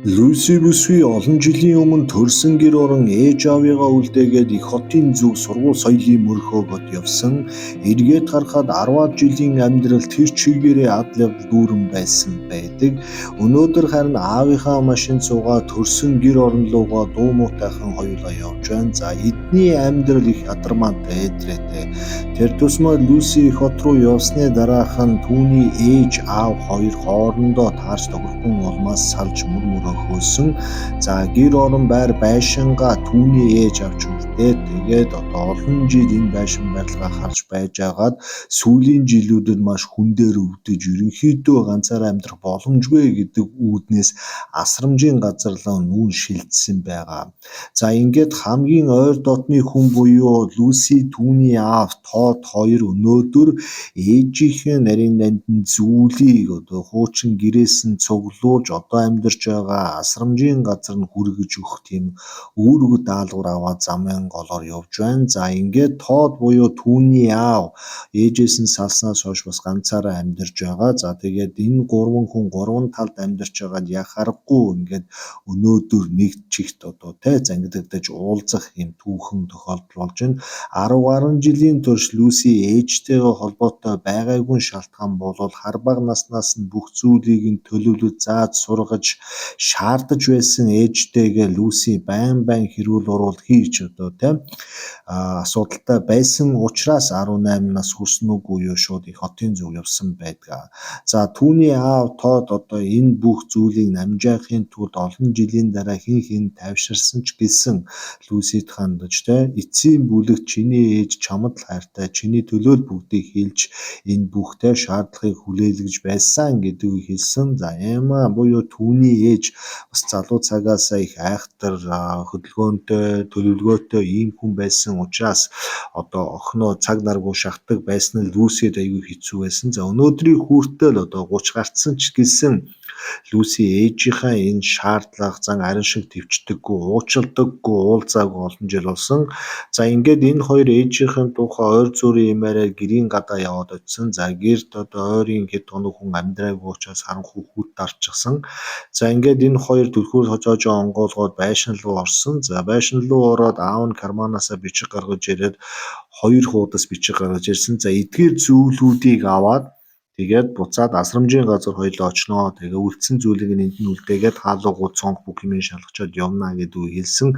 Луси бүсгүй олон жилийн өмнө төрсөн гэр орон ээж аавыгаа үлдээгээд их хотын зүг сургууль соёлын мөрхөөгд явсан. Эргээд харахад 10-аад жилийн амьдрал тэр чигээрээ адал явдал дүүрэн байсан байдаг. Өнөөдөр харин аавынхаа машинд суугаад төрсөн гэр орон руугаа дуу муутайхан хоёулаа явж байна. За эдний амьдрал их ядармаатай эдрээтэй. Тэр тусмаа Луси их хот руу явсны дараах нь түүний ээж аав хоёр хоорондоо таарч тохирохгүй улмаас салж мөр мөрөө хөөсөн. За гэр орон байр байшингаа түүний ээж авч үлдээ. Тэгээд одоо олон жил энэ байшин барилгаа харж байжгаад сүүлийн жилүүдэд маш хүн дээр өвдөж ерөнхийдөө ганцаараа амьдрах боломжгүй гэдэг үүднээс асрамжийн газарлаа нүүн шилжсэн байгаа. За ингээд хамгийн ойр дотны хүн буюу Луси түүний аав Тод хоёр өнөөдөр ээжийнхээ нарийн нандин зүйлийг одоо хуучин гэрээс нь цуглуулж одоо амьдарч байгаа асрамжийн газар нь хүргэж өгөх тийм үүрэг даалгавар аваад замын голоор явж байна. За ингээд Тод буюу түүний аав ээжээс нь салснаас хойш бас ганцаараа амьдарч байгаа. За тэгээд энэ гурван хүн гурван талд амьдарч байгаад яг харахгүй ингээд өнөөдөр нэг чигт одоо зангидагдаж уулзах юм түүхэн тохиолдол болж байна. 10 гаруй жилийн турш Луси ээжтэйгээ холбоотой байгаагүй шалтгаан бол хар бага наснаас нь бүх зүйлийг нь төлөвлөж зааж сургаж шаардаж байсан ээжтэйгээ Луси байн хэрүүл уруул хийж асуудалтай байсан учраас 18 нас хүрснүүгүй юу шууд их хотын зүг явсан байдаг. За түүний аав Тод одоо энэ бүх зүйлийг намжаахын тулд олон жилийн дараа хин тавьширсан ч гэсэн Лусид хандаж эцсийн бүлэг чиний ээж чамд л хайртай, чиний төлөө л бүгдийг хийлж энэ бүхтэй шаардлагыг хүлээлгэж байсан гэдгийг хэлсэн. За Эма буюу түүний ээж бас залуу цагаас их айхтар хөдөлгөөнтэй, төлөвлөгөөтэй ийм хүн байсан учраас одоо охиноо цаг наргүй шахдаг байсан нь Лусид аягүй хэцүү байсан. За өнөөдрийн хүртэл одоо 30 гарцсан ч гэсэн Луси ээжийнхээ энэ шаардлага зан арин шиг төвчдөггүй, уучлдаггүй, уулзаагүй олон жил болсон. За ингээд энэ хоёр ээжийнхэн тухай ойр зүрийн юмараа гэрийн гадаа яваад очисон. За гэрт одоо ойрын хэд хоног хүн амьдраагүй учраас харанхуй хүүт дарчихсан. За ингээд энэ хоёр түлхүүр хожоожоо онгоолгоод байшин руу орсон. За байшин руу ороод аав нь карманаасаа бичиг гаргаж ирээд хоёр хуудас бичиг гаргаж ирсэн. За эдгээр зүйлүүдийг аваад тэгээд буцаад асрамжийн газар хоёлоо очноо. Тэгээ үлдсэн зүйлийг энд нь үлдээгээд хаалгуу цонх бүх юм шалгачаад явна гэдгийг хэлсэн.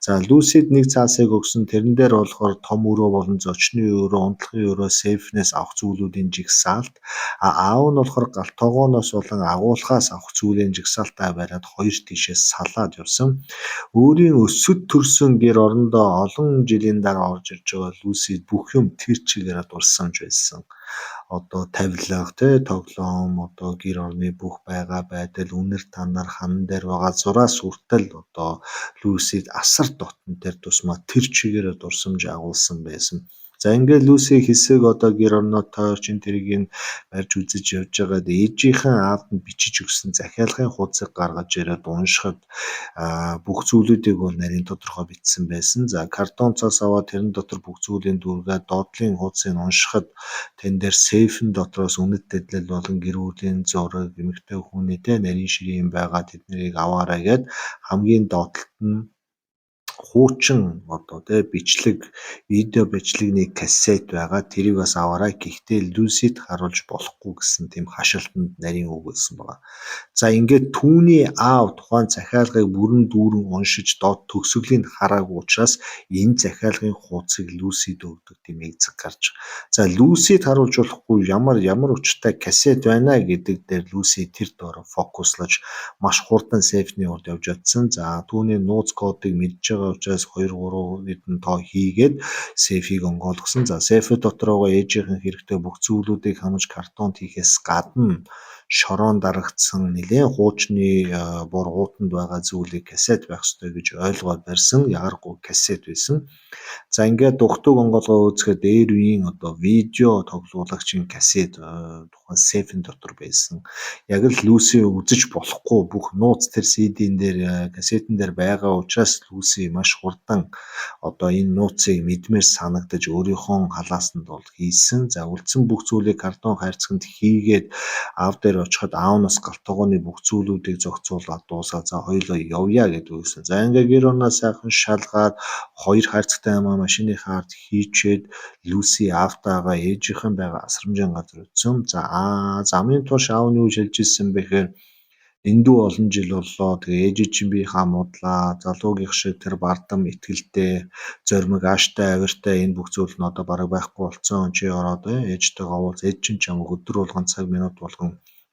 За Лусид нэг цаасыг өгсөн. Тэрэн дээр болохоор том өрөө болон зочны өрөө, унтлагын өрөө, сейфнээс авах зүйлүүдийн жигсаалт. Аав нь болохоор галт тогооноос болон агуулгаас авах зүйлийн жигсаалтаа бариад хоёр тишээ салаад явсан. Өөрийн өсөд төрсөн гэр орондоо олон жилийн дараа орж ирж байгаа Лусид бүх юм тэр чигээрээ дурсамж байсан. Одоо тавилга, тоглоом, одоо гэр орны бүх байгаа байдал, үнэр танаар хан дээр байгаа зураас хүртэл одоо Лусид асар дотн тэр тусмаа тэр чигээрээ дурсамж агуулсан байсан. За ингээд Луси хэсэг одоо гэр орноо тойрч тэрийг барьж үзэж явж байгаад ээжийнхэн аавд нь бичиж өгсөн захиалгын хуудсыг гаргаж ирээд уншихад бүх зүйлүүдийг бол нарийн тодорхой бичсэн байсан. За картон цаас аваад тэрэн дотор бүх зүйлийн дүүргээ доотлын хуудсыг уншихад тэн дээр сейфэн дотроос үнэт дэдлэл болон гэр бүлийн зураг, эмэгтэй хүний нарийн ширээ юм байгаа тэднийг аваарай гэд хамгийн доотлолт нь хуучин одоо бичлэг, видео бичлэгний кассет байгаа. Тэрийг бас аваарай. Гэхдээ Лусид харуулж болохгүй гэсэн тийм хашилтанд нарийн үг өгсөн байгаа. За ингээд түүний аав тухайн захиалгыг бүрэн дүүрэн уншиж доод төгсгөлийг хараагүй учраас энэ захиалгын хуудсыг Лусид өгдөг тийм эзэг гарч. За Лусид харуулж болохгүй ямар учиртай кассет байна гэдэг дээр Луси тэр доор фокуслаж маш хурдан сейфний урд явж чадсан. За түүний нууц кодыг мэдж байгаа учраас 2-3 хэдэн тоо хийгээд сейфийг онгойлгосон. За сейфүүд дотор байгаа ээжийнхэн хэрэгтэй бүх зүйлүүдийг хамж картонд хийхээс гадна шорон дарагдсан нэлээд хуучны бургуутанд байгаа зүйлийг кассет байх ёстой гэж ойлгоод барьсан. Ягаргүй кассет байсан. За ингээд дугтуг онгоолгоо үзэхэд дээр үеийн одоо видео тоглуулагчийн кассет тухайн сейфэн дотор байсан. Яг л Луси үзэж болохгүй бүх нууц тэр CD-н дээр кассетэн дээр байгаа учраас Луси маш хурдан одоо энэ нууцыг мэдмээр санагдаж өөрийнхөө халаасанд бол хийсэн. За үлдсэн бүх зүйлийг картон хайрцагт хийгээд аав дээр очиход аав нас галтгооны бүх зүйлүүдийг зохицуулаад дуусаад за хоёулаа явъя гэдэг үгсэн. За ингээ гэр орноо сайхан шалгаад хоёр хайрцагтай аймаа машиныхаа ард хийчээд Люси аавтайгаа ээжийнхэн байгаа асрамжийн газар утсан. За замын турш аав нь юу хэлж ирсэн бэхээр эндүү олон жил боллоо. Тэгээ ээжээ чинь би хамуудлаа. Залуугийнх шиг тэр бардам итгэлтэй, зоримог ааштай, авиртай энэ бүх зүйл нь одоо бараг байхгүй болцсон. Чи ороод ээжтэйгээ уулз. Ээж чинь чамайг өдөр болгон цаг минут болгон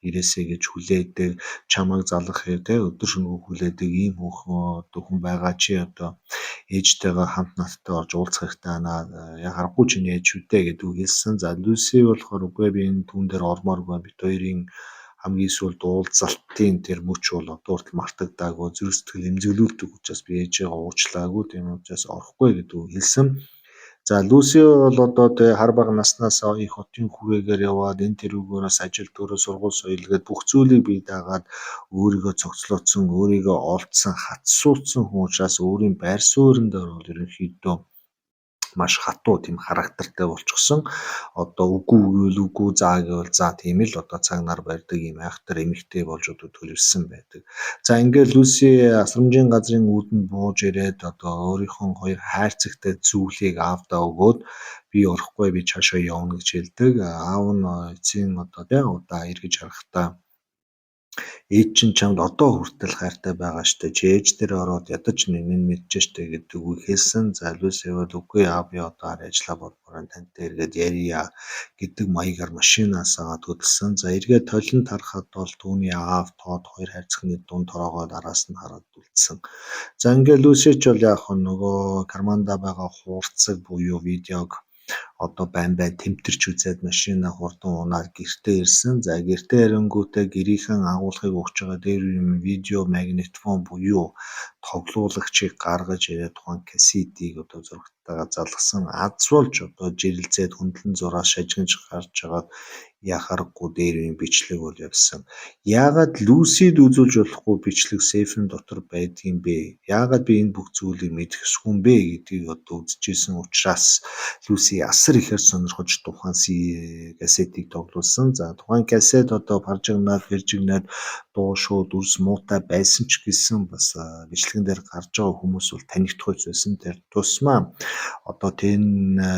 ирээсэй гэж хүлээдэг. Чамайг залгах өдөр шөнөгүй хүлээдэг ийм хүн байгаа. Чи одоо ээжтэйгээ хамт надтай орж уулзах хэрэгтэй байна. Яг харахгүй чиний ээж шүү дээ гэдэг үг хэлсэн. За Люси болохоор үгүй би энэ түүн дээр ормооргүй бит хоёрын хамгийн сүүлд уулзалтын тэр мөч бол одоо хүртэл мартагдаагүй зүрх сэтгэл эмзэглүүлдэг учраас би ээжээ уучлаагүй тийм учраас орохгүй гэдэг хэлсэн. За Люси бол одоо тэгээ хар бага наснаасаа их хотын хүрээгээр яваад энэ тэрүүгээрээс ажил төрөө сургууль соёлгээд бүх зүйлийг бие даагаад өөрийгөө цогцлоодсон, өөрийгөө олдсон, хатсуулсан хүн учраас өөрийн байр суурин дээр бол ерөнхийдөө маш хатуу тийм характертай болчихсон. Одоо үгүй гэвэл үгүй, заа гэвэл заа тийм л одоо цаг нар барьдаг юм айхтар эмэгтэй болж одоо төлөвлөсөн байдаг. За ингээд Люси асрамжийн газрын үүдэнд бууж ирээд одоо өөрийнхөө хоёр хайрцагтай зүйлийг аавдаа өгөөд би орохгүй би цаашаа явна гэж хэлдэг. Аав нь эцсийн одоо тийм удаа эргэж харахтаа ээж чинь чамд одоо хүртэл хайртай байгаа штэ. Чи ээж дээр ороод ядаж нэмэн мэдчихэж штэ гэдэг үг хэлсэн. За Люси бол үгүй би одоо ажиллаа бодмоор тантай эргээд ярья гэдэг маягаар машинаас агаад хөдөлсөн. За эргээд толинд харахад бол түүний аав тоод хоёр хайрцагны дунд тороогоод араас нь хараад үлдсэн. За ингээд Люси ч бол яг нөгөө карманда байгаа хуурцаг буюу видеог одоо байн тэмтэрч үзээд машина хурдан унаад гэртээ ирсэн. За гэртээ ирэнгүүтээ гэрийнхэн агуулгыг өгч байгаа дээр юм видео магнитофон буюу тоглуулагчийг гаргаж ирээд тухайн кассетийг одоо зурагтайгаа залгасан аз болж одоо жирэлзээд хөндлөн зураа шажигнж гарч агаад яхаарахгүй дээр юм бичлэг бол явсан. Яагаад Люсид үзүүлж болохгүй бичлэг сейфэн дотор байдгийн бэ? Яагаад би энэ бүх зүйлийг мэдэх ёсгүй юм бэ гэдгийг одоо үзчихсэн учраас Люси асар ихээр сонирхож тухайн кассетийг тоглуулсан. За тухайн кассет одоо баржигнаад, хэржигнээд дуу шууд үрс муутай байсан ч гэсэн бас бичлэгэн дээр гарч байгаа хүмүүс бол танигдахуйц байсан. Тэр тусмаа одоо тэн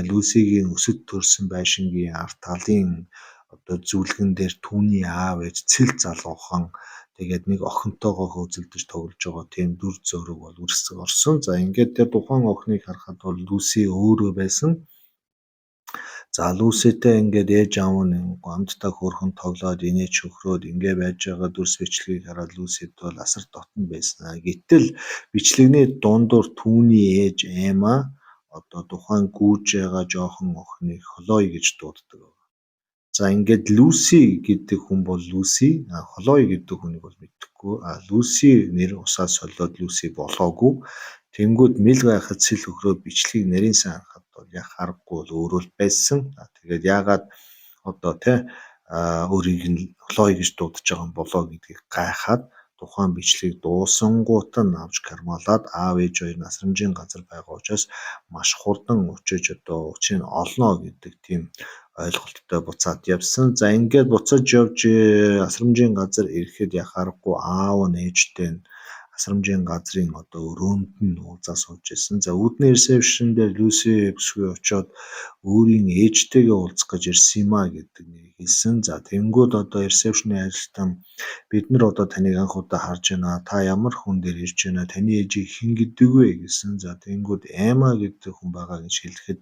Люсигийн өсөд төрсэн байшингийн арт талын одоо зүйлгэн дээр түүний аав ээж цэл залуухан тэгээд нэг охинтойгоо хөөцөлдөж тоглож байгаа тийм дүр зураг бол үрсэг орсон. За ингээд тэр тухайн охиныг харахад бол Люси өөрөө байсан. За Люситэй ингээд ээж аав нь гомдтой хөрхөн тоглоод инээж хөхрөөд ингээ байж байгаа дүрс бичлэгийг хараад Люсид бол асар дотн байсан. Гэтэл бичлэгний дундуур түүний ээж Эма одоо тухайн гүүж байгаа жоохон охиныг Хлой гэж дууддаг. За ингээд Люси гэдэг хүн бол Люси, Хлой гэдэг хүнийг бол мэдэхгүй. Люси нэр усаа солиод Люси болоогүй. Тэнгүүд мэл гайхад сэл хөхрөөд бичлэгийг нарийн сайн харахад бол яг харахгүй бол өөрөө л байсан. Тэгээд яагаад одоо өөрийг нь Хлой гэж дуудаж байгаа юм болоо гэдгийг гайхаад тухайн бичлэгийг дуусангуут нь авч кармалаад аав ээж хоёр насрамжийн газар байгаа учраас маш хурдан очиж одоо учрыг олно гэдэг тийм ойлголттой буцаад явсан. За ингээд буцаж явж асрамжийн газар ирэхэд яхаарахгүй аав нь ээжтэй нь асрамжийн газрын одоо өрөөнд нь уулзаа сууж ирсэн. За үүдний ресепшн дээр Люси бүсгүй очоод өөрийн ээжтэйгээ уулзах гэж ирсэн юм а гэдэг нэг хэлсэн. За тэнгууд одоо ресепшны ажилтан бид нар одоо таныг анх удаа харж байна. Та ямар хүн дээр ирж байна? Таны ээжийг хэн гэдэг вэ гэсэн. За тэнгууд Эма гэдэг хүн байгаа гэж хэлэхэд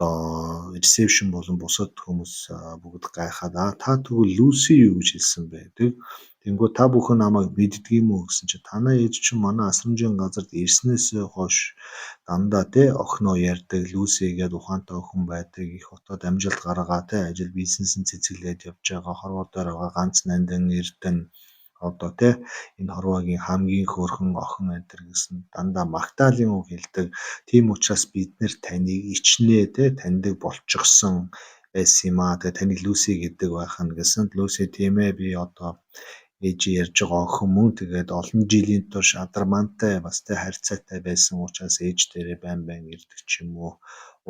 одоо ресепшн болон бусад хүмүүс бүгд гайхаад та тэгвэл Люси юу гэж хэлсэн байдаг. Тэнгүү та бүхэн намайг мэддэг юм уу гэсэн чи танай ээж чинь манай асрамжийн газарт ирснээс хойш дандаа охиноо ярьдаг Люси гэдэг ухаантай охин байдаг их хотод амжилт гаргаа ажил бизнесийн цэцгэлээд явж байгаа хорвоо дээр байгаа ганц нандин эрдэн одоо энэ хорвоогийн хамгийн хөөрхөн охин энэ гэсэн дандаа магтаалын үг хэлдэг. Тийм учраас бид нэр таныг ичнээ таньдаг болчихсон байсан юм аа. Тэгээ таныг Люси гэдэг байх нь гэсэн. Люси тийм ээ би одоо ээжийн ярьж байгаа охин мөн тэгээд олон жилийн турш адармантай бас тэ харьцаатай байсан учраас ээж дээрээ байн ирдэг ч юм уу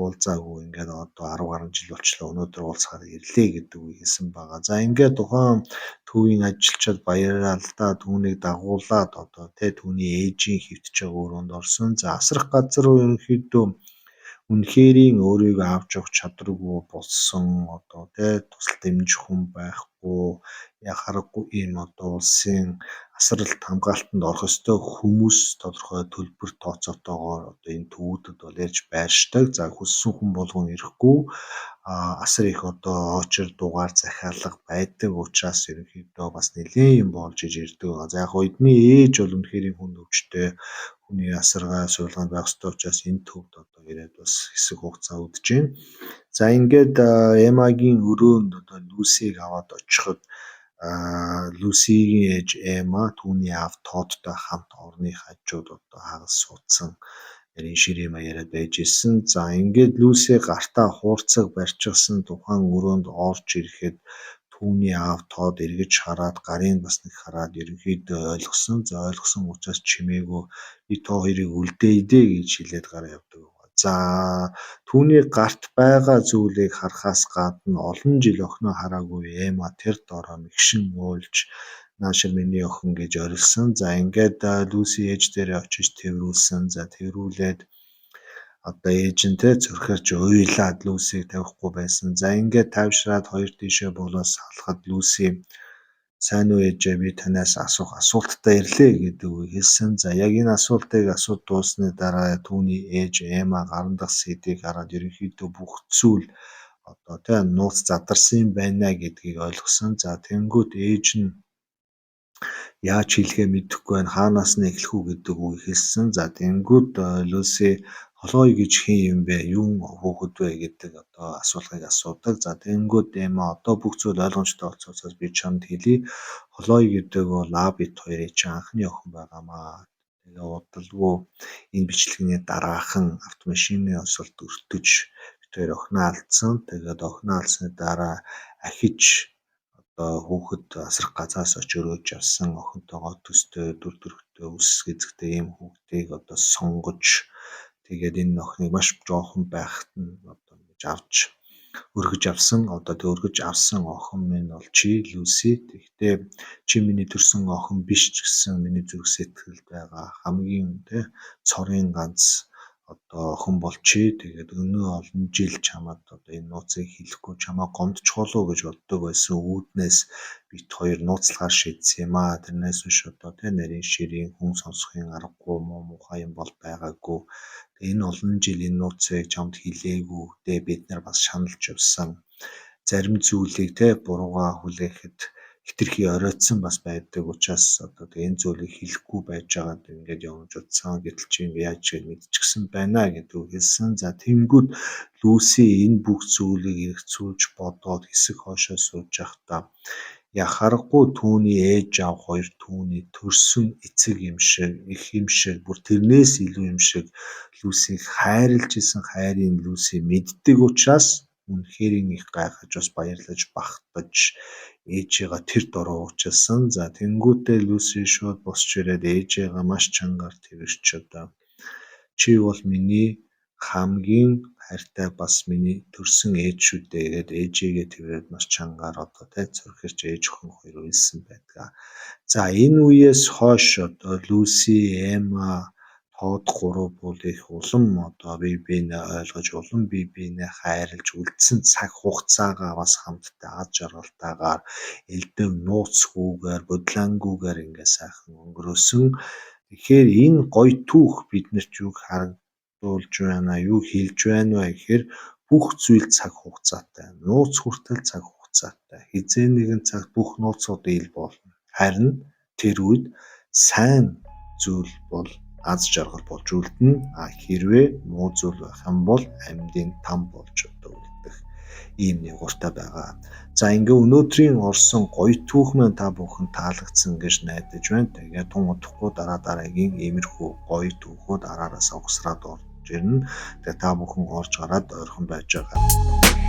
уулзаагүй ингээд одоо 10 гаруй жил болчлоо өнөөдөр уулзахаар ирлээ гэдэг үг хэлсэн байгаа. За ингээд тухайн төвийн ажилчид баяраа л да түүнийг дагуулад одоо тэ түүний ээжийн хөвтөж байгаа өрөөнд орсон. За асрах газар руу ерөнхийдөө үнэхэрийн өөрийгөө авч явах чадваргүй болсон одоо тий тусал дэмжих хүн байхгүй яхаарахгүй ийм одоо улсын асралт хамгаалтанд орох ёстой хүмүүс тодорхой төлбөр тооцоотойгоор одоо энэ төвүүдэд бол ярьж байршдаг. За хүссэн хүн болгон ирэхгүй асар их одоо очир дугаар захиалга байдаг учраас ерөнхийдөө бас нэлээд юм болж иж ирдэг. За яг эдний ээж бол үнэхэрийн хүн өвчтэй хүний асаргаа суулганд байх ёстой учраас энэ төвд одоо ирээд бас хэсэг хугацаа үдэж байна. За ингээд Эмагийн өрөөнд одоо Люсиг аваад очиход Люсигийн ээж Эма түүний аав Тодтой хамт орны хажууд одоо хагас суудсан нарийн ширээ маяараа байж исэн. За ингээд Люси гартаа хуурцаг барьчихсан тухайн өрөөнд орж ирэхэд түүний аав Тод эргэж хараад гарын бас нэг хараад ерөнхийдөө ойлгосон. За ойлгосон учраас чимээгүй би тоо хоёрыг үлдээе дээ гэж хэлээд гараа явдаг. За түүний гарт байгаа зүйлийг харахаас гадна олон жил охиноо хараагүй Эма тэр дороо мэгшин уйлж наашир миний охин гэж орилсон. За ингээд Люси ээж дээрээ очиж тэрвүүлсэн. За тэрвүүлээд одоо ээжинтэй зөрхөрч уйлаад Люсиг тавихгүй байсан. За ингээд тавьшраад хоёр тийшээ болоод салахад Люси сайн уу ээжээ би танаас асуух асуулттай ирлээ гэдэг үг хэлсэн. За яг энэ асуултыг асууд дуусны дараа түүний ээж Эма гаран дах сэдийг хараад ерөнхийдөө бүх зүйл одоо тийм нууц задарсан байна гэдгийг ойлгосон. За тэнгуут ээж нь яаж хэлэхээ мэдэхгүй байна хаанаас нь эхлэх үү гэдэг үг хэлсэн. За тэнгуут Люси холгой гэж хэн юм бэ? Юу хүүхэд вэ гэдэг одоо асуулгыг асуудаг. За тэнгуут Эма одоо бүх зүйл ойлгомжтой болцоосоос би чамд хэлье. Холгой гэдэг бол Абит хоёрын чинь анхны охин байгаамаа. Тэгээ удалгүй энэ бичлэгний дараахан автомашины осолд өртөж бид хоёр охиноо алдсан. Тэгээд охиноо алдсны дараа ахиж одоо хүүхэд асрах газраас очиж өрөөж авсан охинтойгоо төстэй дүр төрхтэй үс гизэгтэй ийм хүүхдийг одоо сонгож тэгээд энэ охиныг маш жоохон байхад нь одоо ингэж авч өргөж авсан. Одоо тэг өргөж авсан охин минь бол чи Люси. Тэгтээ чи миний төрсөн охин биш ч гэсэн миний зүрх сэтгэлд байгаа хамгийн тэ цорын ганц одоо охин бол чи. Тэгээд өнөө олон жил чамд одоо энэ нууцыг хэлэхгүй чамаа гомдчихвол уу гэж боддог байсан. Үүднээс бит хоёр нууцлахаар шийдсэн юм аа. Тэрнээс биш одоо тэ нарийн ширийн хүн сонсохын аргагүй муу мухай юм бол байгаагүй. Энэ олон жил энэ нууцыг чамд хэлээгүй. Тэ бид нар бас шаналж явсан. Зарим зүйлийг тэ бурууга хүлээхэд хитрхи оройтсон бас байдаг учраас одоо энэ зүйлийг хэлэхгүй байж байгаад ингээд явж утсан. Гэтэл чи ингээд яаж ч мэдчихсэн байна гэдэг хэлсэн. За тэнгүүд Люси энэ бүх зүйлийг эргцүүлж бодоод хэсэг хоошоо сууж явахдаа яхаарахгүй түүний ээж аав хоёр түүний төрсөн эцэг юм шиг их юм шиг бүр тэрнээс илүү юм шиг Люсиг хайрлж исэн хайрын Люси мэддэг учраас үнэхээр их гайхаж бас баярлаж багтаж ээжигээ тэр дороо уучлсан. За тэнгуүтээ Люси шууд босч ирээд ээжигээ маш чангаар тэрвэрч одоо чи бол миний хамгийн хайртай бас миний төрсөн ээж шүү дээ гэгээд ээжигээ тэрвэрээд маш чангаар одоо тэ зөрхөрч ээж охин хоёр уйлсан байдаг. За энэ үеэс хойш одоо Люси, Эма Тод гурав бол их улам одоо бие биенээ ойлгож улам бие биенээ хайрлаж үлдсэн цаг хугацаагаа бас хамтдаа аз жаргалтайгаар элдэв нууцгүйгээр бодлонгүйгээр ингээ сайхан өнгөрөөсөн. Тэгэхээр энэ гоё түүх биднэрт юу харагдуулж байна юу хэлж байна вэ гэхээр бүх зүйл цаг хугацаатай. Нууц хүртэл цаг хугацаатай. Хизээ нэгэн цаг бүх нууцуд ил болно. Харин тэр үед сайн зүйл бол аз жаргал болж үлдэнэ. Хэрвээ муу зүйл байх юм бол амьдын там болж одоо үлдэх ийм нэг уртаа байгаа. За ингээ өнөөдрийн орсон гоё түүх маань та бүхэн таалагдсан гэж найдаж байна. Тэгээ тун удахгүй дараагийн иймэрхүү гоё түүхүүд араараас угсраад орж ирнэ. Тэгээ та бүхэн орж гараад ойрхон байж байгаа.